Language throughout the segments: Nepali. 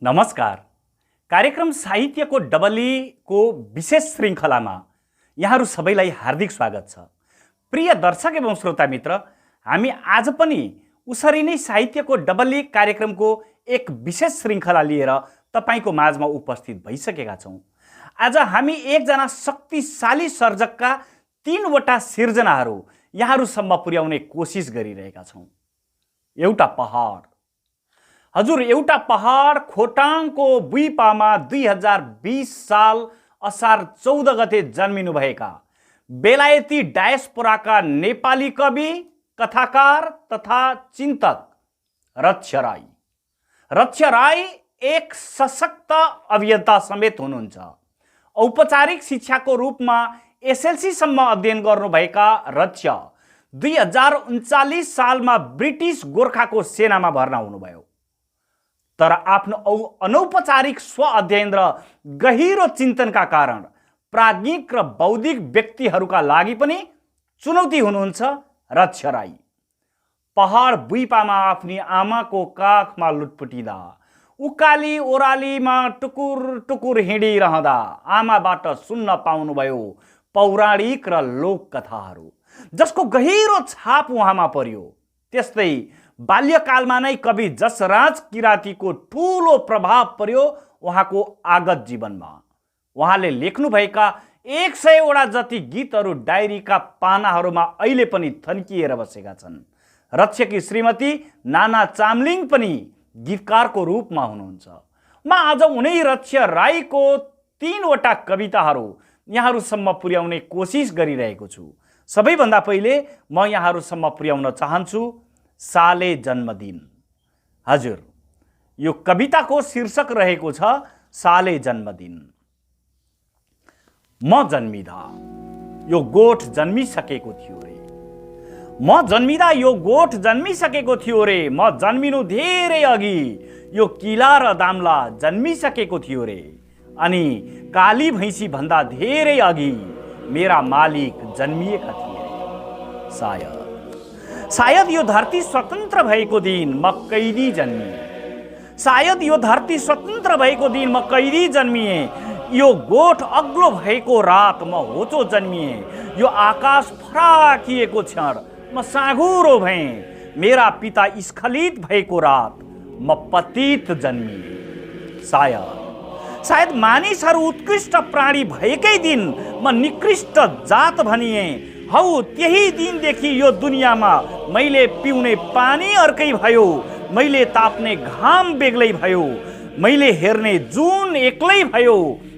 नमस्कार। कार्यक्रम साहित्यको डबली को विशेष श्रृङ्खलामा यहाँहरू सबैलाई हार्दिक स्वागत छ। प्रिय दर्शक एवं श्रोता मित्र, हामी आज पनि उसरी नै साहित्यको डबली कार्यक्रमको एक विशेष श्रृङ्खला लिएर तपाईको माझमा उपस्थित भइसकेका छौँ। आज हामी एकजना शक्तिशाली सर्जकका 3वटा सिर्जनाहरू यहाँहरूसम्म पुर्याउने कोसिस गरिरहेका छौँ। एउटा पहाड। हजुर, एउटा पहाड खोटाङको बुइपामा 2020 साल असार 14 गते जन्मिनुभएका बेलायती डायस्पोराका नेपाली कवि, कथाकार तथा चिन्तक रक्ष राई। रक्ष राई एक सशक्त अभियन्ता समेत हुनुहुन्छ। औपचारिक शिक्षाको रूपमा एसएलसी सम्म अध्ययन गर्नुभएका रक्ष 2039 सालमा ब्रिटिस गोर्खाको सेनामा भर्ना हुनुभयो। तर आफ्नो अनौपचारिक स्व अध्ययन र गहिरो चिन्तनका कारण प्राज्ञिक र बौद्धिक व्यक्तिहरूका लागि पनि चुनौती हुनुहुन्छ रक्ष राई। पहाड बुइपामा आफ्नी आमाको काखमा लुटपुटिँदा, उकाली ओरालीमा टुकुर टुकुर हिँडिरहँदा आमाबाट सुन्न पाउनुभयो पौराणिक र लोक कथाहरू, जसको गहिरो छाप उहाँमा पर्यो। त्यस्तै बाल्यकालमा नै कवि जसराज किरातीको ठूलो प्रभाव पर्यो उहाँको आगत जीवनमा। उहाँले लेख्नुभएका 100वटा जति गीतहरू डायरीका पानाहरूमा अहिले पनि थन्किएर बसेका छन्। रक्षकी श्रीमती नाना चामलिङ पनि गीतकारको रूपमा हुनुहुन्छ। म आज उनै रक्ष राईको 3वटा कविताहरू यहाँहरूसम्म पुर्याउने कोसिस गरिरहेको छु। सबैभन्दा पहिले म यहाँहरूसम्म पुर्याउन चाहन्छु साले जन्मदिन। हजुर, यो कविताको शीर्षक रहेको छ साले जन्मदिन। म जन्मिदा यो गोठ जन्मिसकेको थियो रे। म जन्मिदा यो गोठ जन्मिसकेको थियो रे। म जन्मिनु धेरै अघि यो किला र दाम्ला जन्मिसकेको थियो रे। अनि काली भैँसी भन्दा धेरै अघि मेरा मालिक जन्मिएका थिए रे। सायद यो धरती स्वतन्त्र भएको दिन म कैदी जन्मिए। सायद यो धरती स्वतन्त्र भएको दिन म कैदी जन्मिए। यो गोठ अग्लो भएको रात म होचो जन्मिए। यो आकाश फराकिएको क्षण म साँघुरो भएँ। मेरा पिता स्खलित भएको रात म पतित जन्मिए। सायद मानिसहरू उत्कृष्ट प्राणी भएकै दिन म निकृष्ट जात भनिए। हौ त्यही दिनदेखि यो दुनियाँमा मैले पिउने पानी अर्कै भयो। मैले ताप्ने घाम बेग्लै भयो। मैले हेर्ने जुन एक्लै भयो।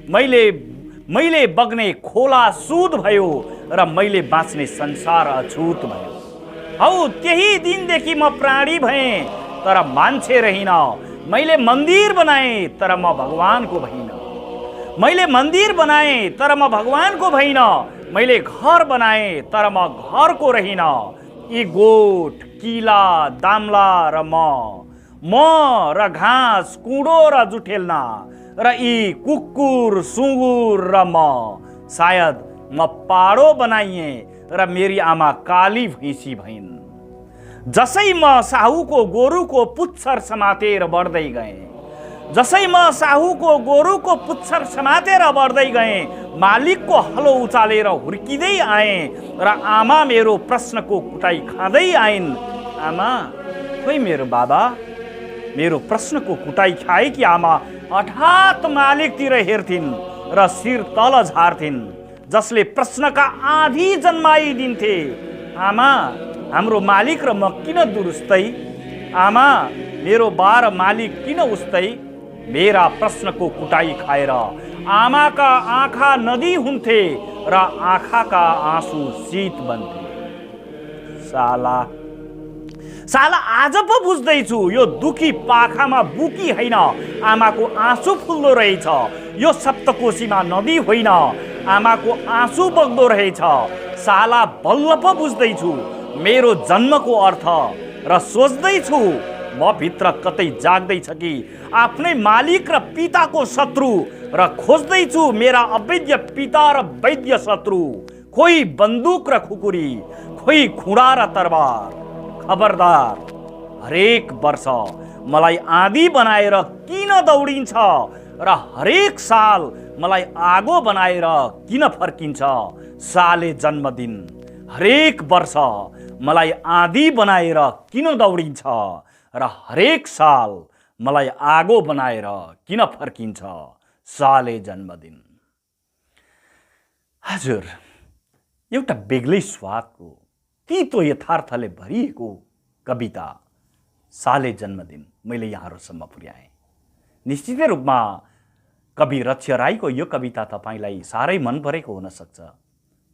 मैले बग्ने खोला सुध भयो र मैले बाँच्ने संसार अछुत भयो। हौ त्यही दिनदेखि म प्राणी भएँ तर मान्छे रहिन। मैले मन्दिर बनाएँ तर म भगवानको भइन। मैले मन्दिर बनाएँ तर म भगवानको भइन। मैले घर बनाएँ तर म घरको रहिन। यी गोठ, किला, दाम्ला र म र घाँस, कुँडो र जुठेल्ना र यी कुकुर, सुँगुर र म। सायद म पाडो बनाइए र मेरी आमा काली भैँसी भइन्। जसै म साहुको गोरुको पुच्छर समातेर बढ्दै गएँ। जसै म साहुको गोरुको पुच्छर समातेर बढ्दै गएँ, मालिकको हलो उचालेर हुर्किँदै आएँ र आमा मेरो प्रश्नको कुटाइ खाँदै आइन्। आमा खोइ मेरो बाबा? मेरो प्रश्नको कुटाइ खाए कि आमा हठात मालिकतिर हेर्थिन् र शिर तल झार्थिन्, जसले प्रश्नका आधी जन्माइदिन्थे। आमा हाम्रो मालिक र म किन दुरुस्तै? आमा मेरो बार मालिक किन उस्तै? मेरा प्रश्नको कुटाइ खाएर आमाका आँखा नदी हुन्थे र आँखाका आँसु शीत बन्थे। साला आज पो बुझ्दैछु यो दुखी पाखामा बुकी होइन, आमाको आँसु फुल्दो रहेछ। यो सप्तकोशीमा नदी होइन, आमाको आँसु बग्दो रहेछ। साला बल्ल पो बुझ्दैछु मेरो जन्मको अर्थ र सोच्दैछु म भित्र कतै जाग्दैछ कि आफ्नै मालिक र पिताको शत्रु र खोज्दैछु मेरा अवैध पिता र वैद्य शत्रु। खोइ बन्दुक र खुकुरी, खोइ खुडा र तरबार। खबरदार, हरेक वर्ष मलाई आँधी बनाएर किन दौडिन्छ र हरेक साल मलाई आगो बनाएर किन फर्किन्छ साले जन्मदिन। हरेक वर्ष मलाई आँधी बनाएर किन दौडिन्छ र हरेक साल मलाई आगो बनाएर किन फर्किन्छ साले जन्मदिन। हजुर, एउटा बेग्लै स्वादको तीतो यथार्थले भरिएको कविता साले जन्मदिन मैले यहाँहरूसम्म पुर्याएँ। निश्चितै रूपमा कवि रक्ष्य राईको यो कविता तपाईलाई साह्रै मन परेको हुन सक्छ।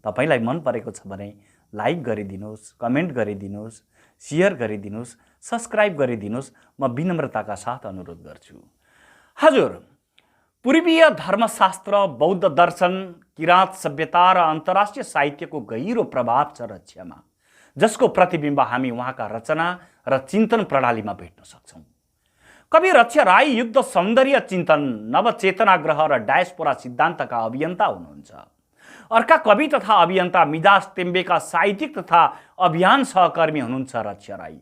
तपाईलाई मन परेको छ भने लाइक गरिदिनुहोस्, कमेन्ट गरिदिनुहोस्, शेयर गरिदिनुहोस्, सब्सक्राइब गरिदिनुहोस्। म विनम्रताका साथ अनुरोध गर्छु। हजुर, पूर्वीय धर्मशास्त्र, बौद्ध दर्शन, किराँत सभ्यता र अन्तर्राष्ट्रिय साहित्यको गहिरो प्रभाव छ रक्ष्यमा, जसको प्रतिबिम्ब हामी उहाँका रचना र चिन्तन प्रणालीमा भेट्न सक्छौँ। कवि रक्ष्य राई युद्ध सौन्दर्य चिन्तन, नवचेतनाग्रह र डायस्पोरा सिद्धान्तका अभियन्ता हुनुहुन्छ। अर्का कवि तथा अभियन्ता मिजाज तेम्बेका साहित्यिक तथा अभियान सहकर्मी हुनुहुन्छ रक्ष्य राई।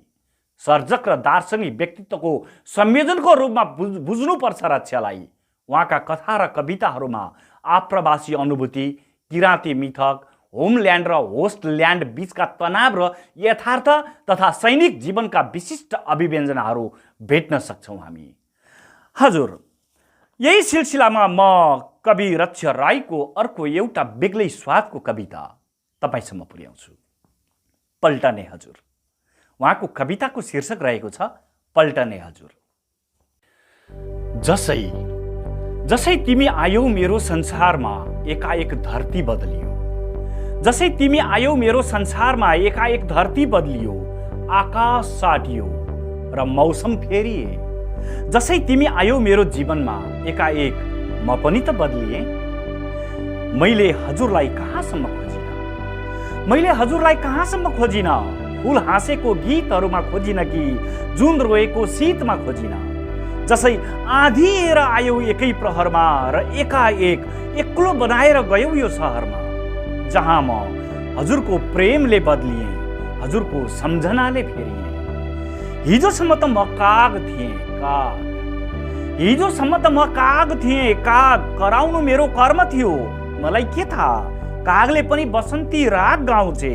सर्जक र दार्शनिक व्यक्तित्वको संयोजनको रूपमा बुझ्नुपर्छ रक्ष्यलाई। उहाँका कथा र कविताहरूमा आप्रवासी अनुभूति, किराँती मिथक, होमल्यान्ड र होस्टल्यान्ड बीचका तनाव र यथार्थ तथा सैनिक जीवनका विशिष्ट अभिव्यञ्जनाहरू भेट्न सक्छौँ हामी। हजुर, यही सिलसिलामा म कवि रक्ष्य राईको अर्को एउटा बेग्लै स्वादको कविता तपाईसँग पुर्याउँछु। पल्टने हजुर। उहाँको कविताको शीर्षक रहेको छ पल्टने हजुर। जसै तिमी आयौ मेरो संसारमा एकाएक धरती बदलियो। जसै तिमी आयौ मेरो संसारमा एकाएक धरती बदलियो, आकाश साटियो र मौसम फेरिए। जसै तिमी आयौ मेरो जीवनमा एकाएक म पनि त बदलिए। मैले हजुरलाई कहाँसम्म खोजिन, फुल हाँसेको गीतहरूमा खोजिन कि जुन रोएको शीतमा खोजिन। जसै आँधिएर आयौ एकै प्रहरमा र एकाएक एक्लो बनाएर गयौ यो सहरमा, जहाँ म हजुरको प्रेमले बदलिएँ, हजुरको सम्झनाले फेरिएँ। हिजोसम्म त म काग थिएँ, काग कराउनु मेरो कर्म थियो। मलाई के थाहा कागले पनि बसन्ती राग गाउँछे।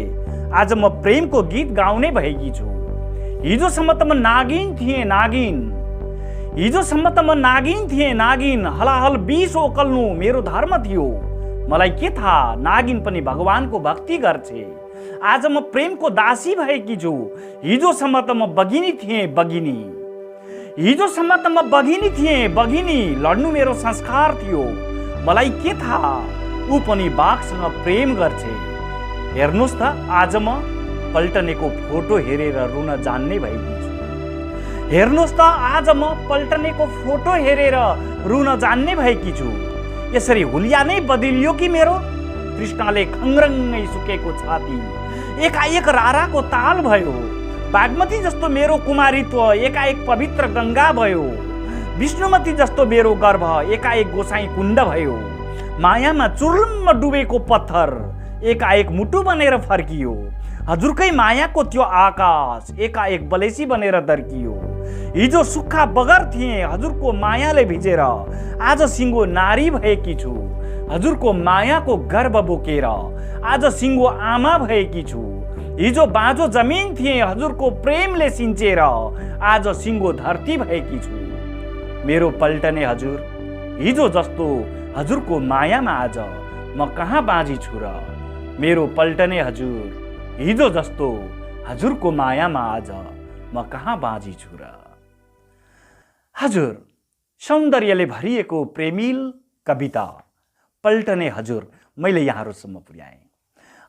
आज म प्रेमको गीत गाउने भएकी छु। हिजोसम्म त म नागिन थिएँ, नागिन हलाहल विष ओकल्नु मेरो धर्म थियो। मलाई के थाहा नागिन पनि भगवानको भक्ति गर्छे। आज म प्रेमको दासी भएकी छु। हिजोसम्म त म बगिनी थिएँ, बगिनी लड्नु मेरो संस्कार थियो। मलाई के थाहा ऊ पनि बाघसँग प्रेम गर्छे। हेर्नुहोस् त आज म पल्टनेको फोटो हेरेर रुन जान्ने भएकी छु। यसरी हुलिया नै बदलियो कि मेरो तृष्णाले खङ्ग्रङ्गै सुकेको छाती एकाएक राराको ताल भयो। बागमती जस्तो मेरो कुमारीत्व एकाएक पवित्र गङ्गा भयो। विष्णुमती जस्तो मेरो गर्भ एकाएक गोसाई कुण्ड भयो। मायामा चुर्लुम्म डुबेको पत्थर एकाएक मुटु बनेर फर्कियो। हजुरकै मायाको त्यो आकाश एकाएक बलेसी बनेर दर्कियो। हिजो सुक्खा बगर थिएँ, हजुरको मायाले भिजेर आज सिङ्गो नारी भएकी छु। हजुरको मायाको गर्व बोकेर आज सिङ्गो आमा भएकी छु। हिजो बाँझो जमिन थिएँ, हजुरको प्रेमले सिन्चेर आज सिङ्गो धरती भएकी छु। मेरो पल्टने हजुर, हिजो जस्तो हजुरको मायामा आज म कहाँ बाँझी छु र। मेरो पल्टने हजुर, हिजो जस्तो हजुरको मायामा आज म कहाँ बाँझी छु र। हजुर, सौन्दर्यले भरिएको प्रेमिल कविता पल्टने हजुर मैले यहाँहरूसम्म पुर्याएँ।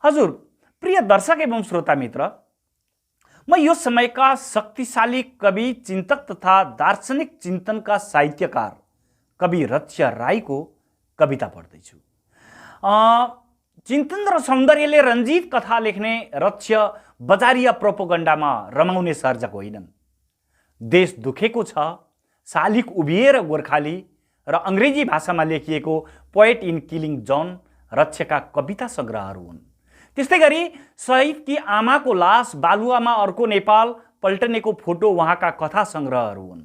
हजुर, प्रिय दर्शक एवं श्रोता मित्र, म यो समयका शक्तिशाली कवि, चिन्तक तथा दार्शनिक चिन्तनका साहित्यकार कवि रक्ष्य राईको कविता पढ्दैछु। चिन्तन र सौन्दर्यले रञ्जित कथा लेख्ने रक्ष्य बजारिया प्रोपोगण्डामा रमाउने सर्जक होइनन्। देश दुखेको छ, शालिक उभिएर गोर्खाली र अङ्ग्रेजी भाषामा लेखिएको पोएट इन किलिङ जोन रक्ष्यका कविता सङ्ग्रहहरू हुन्। त्यस्तै गरी शहीदकी आमाको लास, बालुवामा अर्को नेपाल, पल्टनेको फोटो उहाँका कथा सङ्ग्रहहरू हुन्।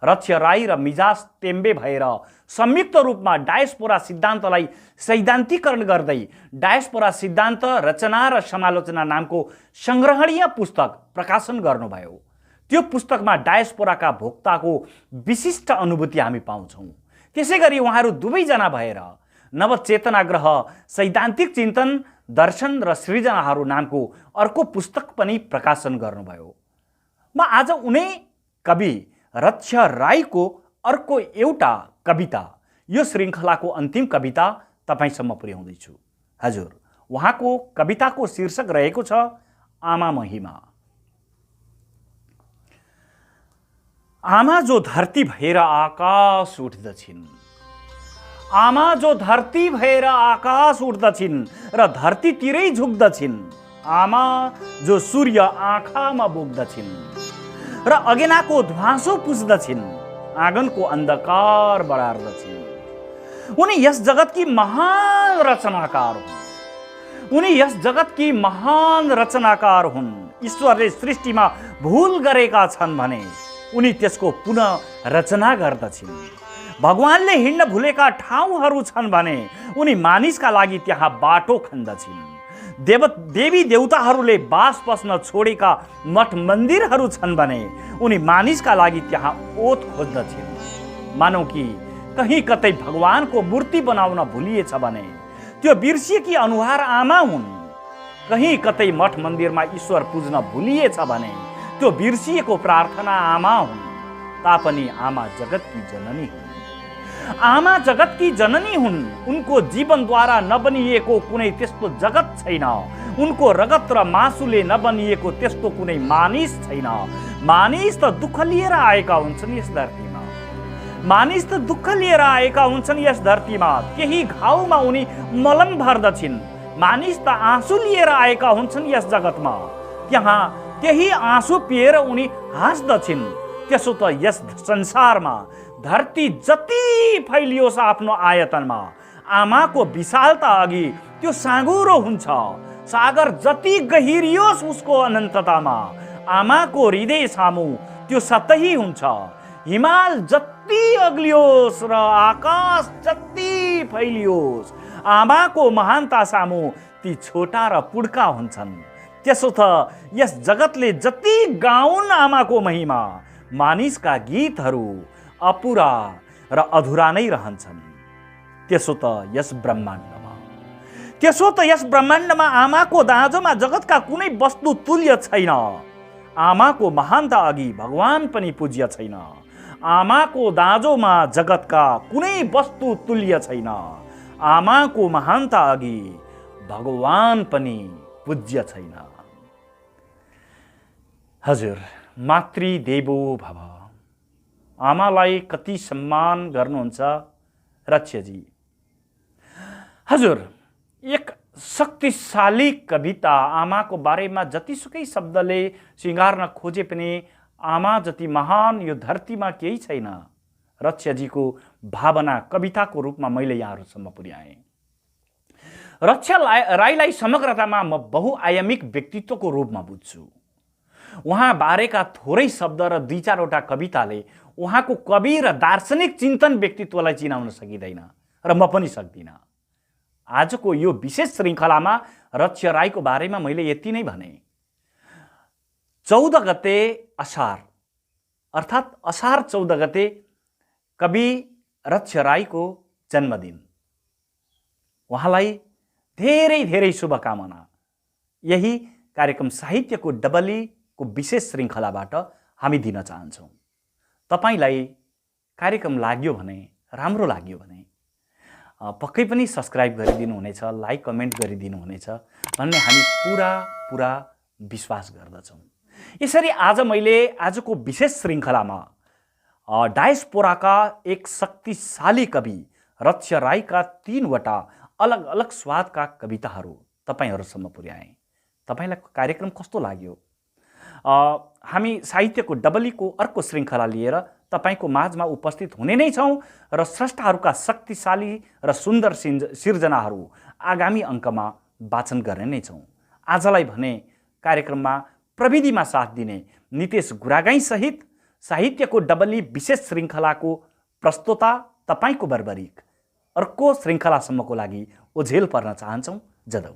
रक्ष राई र मिजाज टेम्बे भएर संयुक्त रूपमा डायस्पोरा सिद्धान्तलाई सैद्धान्तिकरण गर्दै डायस्पोरा सिद्धान्त रचना र समालोचना नामको संग्रहणीय पुस्तक प्रकाशन गर्नुभयो। त्यो पुस्तकमा डायस्पोराका भोक्ताको विशिष्ट अनुभूति हामी पाउँछौँ। त्यसै गरी उहाँहरू दुवैजना भएर नवचेतनाग्रह सैद्धान्तिक चिन्तन दर्शन र सृजनाहरू नामको अर्को पुस्तक पनि प्रकाशन गर्नुभयो। म आज उनै कवि रक्ष राईको अर्को एउटा कविता, यो श्रृङ्खलाको अन्तिम कविता तपाईसम्म पुर्याउँदैछु। हजुर, उहाँको कविताको शीर्षक रहेको छ आमा महिमा। आमा जो धरती भएर आकाश उठ्दछिन्, आमा जो धरती भएर आकाश उठ्दछिन् र धरतीतिरै झुक्दछिन्, आमा जो सूर्य आँखामा बोक्दछिन् र अगेनाको ध्वाँसो पुस्दछिन्, आँगनको अन्धकार बढार्दछिन्। उनी यस जगतकी महान रचनाकार हुन्। उनी यस जगतकी महान रचनाकार हुन्। ईश्वरले सृष्टिमा भूल गरेका छन् भने उनी त्यसको पुनः रचना गर्दछिन्। भगवानले हिँड्न भुलेका ठाउँहरू छन् भने उनी मानिसका लागि त्यहाँ बाटो खन्दछिन्। देवी देवताहरूले बास बस्न छोडेका मठ मन्दिरहरू छन् भने उनी मानिसका लागि त्यहाँ ओत खोज्दछिन्। मानौ कि कहीँ कतै भगवानको मूर्ति बनाउन भुलिएछ भने त्यो बिर्सिएकी अनुहार आमा हुन्। कहीँ कतै मठ मन्दिरमा ईश्वर पुज्न भुलिएछ भने त्यो बिर्सिएको प्रार्थना आमा हुन्। तापनि आमा जगतकी जननी हुन्। आमा जगतकी जननी हुन्। उनको जीवनद्वारा नबनिएको कुनै त्यस्तो जगत छैन। उनको रगत र मासुले नबनिएको त्यस्तो कुनै मानिस छैन। मानिस त दुःख लिएर आएका हुन्छन् यस धरतीमा। मानिस त दुःख लिएर आएका हुन्छन् यस धरतीमा। त्यही घाउमा उनी मलम भर्दछिन्। मानिस त आँसु लिएर आएका हुन्छन् यस जगतमा। त्यहाँ त्यही आँसु पिएर उनी हाँस्दछिन्। त्यसो त यस संसारमा धरती जति फैलियोस् आफ्नो आयतनमा, आमाको विशालता अघि त्यो साँगुरो हुन्छ। सागर जति गहिरियोस् उसको अनन्ततामा, आमाको हृदय सामु त्यो सतही हुन्छ। हिमाल जति अग्लियोस् र आकाश जति फैलियोस्, आमाको महानता सामु ती छोटा र पुड्का हुन्छन्। त्यसो त यस जगतले जति गाउन् आमाको महिमा, मानिसका गीतहरू अपुरा र अधुरा नै रहन्छन्। त्यसो त यस ब्रह्माण्डमा आमाको दाँजोमा जगतका कुनै वस्तु तुल्य छैन। आमाको महानता अघि भगवान पनि पूज्य छैन। आमाको दाँजोमा जगतका कुनै वस्तु तुल्य छैन। आमाको महानता अघि भगवान पनि पूज्य छैन। हजुर, मातृदेवो भव। आमालाई कति सम्मान गर्नुहुन्छ रक्षजी। हजुर, एक शक्तिशाली कविता आमाको बारेमा जतिसुकै शब्दले सिँगार्न खोजे पनि आमा जति महान यो धरतीमा केही छैन। रक्षजीको भावना कविताको रूपमा मैले यहाँहरूसम्म पुर्याएँ। रक्ष राईलाई समग्रतामा म बहुआयामिक व्यक्तित्वको रूपमा बुझ्छु। उहाँ बारेका थोरै शब्द र दुई चारवटा कविताले उहाँको कवि र दार्शनिक चिन्तन व्यक्तित्वलाई चिनाउन सकिँदैन र म पनि सक्दिनँ। आजको यो विशेष श्रृङ्खलामा रक्ष राईको बारेमा मैले यति नै भने। 14 गते असार अर्थात् असार 14 गते कवि रक्ष राईको जन्मदिन। उहाँलाई धेरै धेरै शुभकामना। यही कार्यक्रम साहित्यको डबलीको विशेष श्रृङ्खलाबाट हामी दिन चाहन्छौँ। तपाईलाई कार्यक्रम लाग्यो भने, राम्रो लाग्यो भने पक्कै पनि सब्स्क्राइब गरिदिनु हुनेछ, लाइक कमेन्ट गरिदिनु हुनेछ भन्ने हामी पुरा विश्वास गर्दछौँ। यसरी आज मैले आजको विशेष श्रृङ्खलामा डायस्पोराका एक शक्तिशाली कवि रक्ष राईका 3वटा अलग अलग स्वादका कविताहरू तपाईहरुसम्म पुर्याएँ। तपाईलाई कार्यक्रम कस्तो लाग्यो? हामी साहित्यको डबलीको अर्को श्रृङ्खला लिएर तपाईको माझमा उपस्थित हुने नै छौं र स्रष्टाहरूका शक्तिशाली र सुन्दर सिर्जनाहरू आगामी अङ्कमा वाचन गर्ने नै छौं। आजलाई भने कार्यक्रममा प्रविधिमा साथ दिने नितेश गुरागाई सहित साहित्यको डबली विशेष श्रृङ्खलाको प्रस्तोता तपाईँको बर्बरिक अर्को श्रृङ्खलासम्मको लागि ओझेल पर्न चाहन्छौँ। जदौ।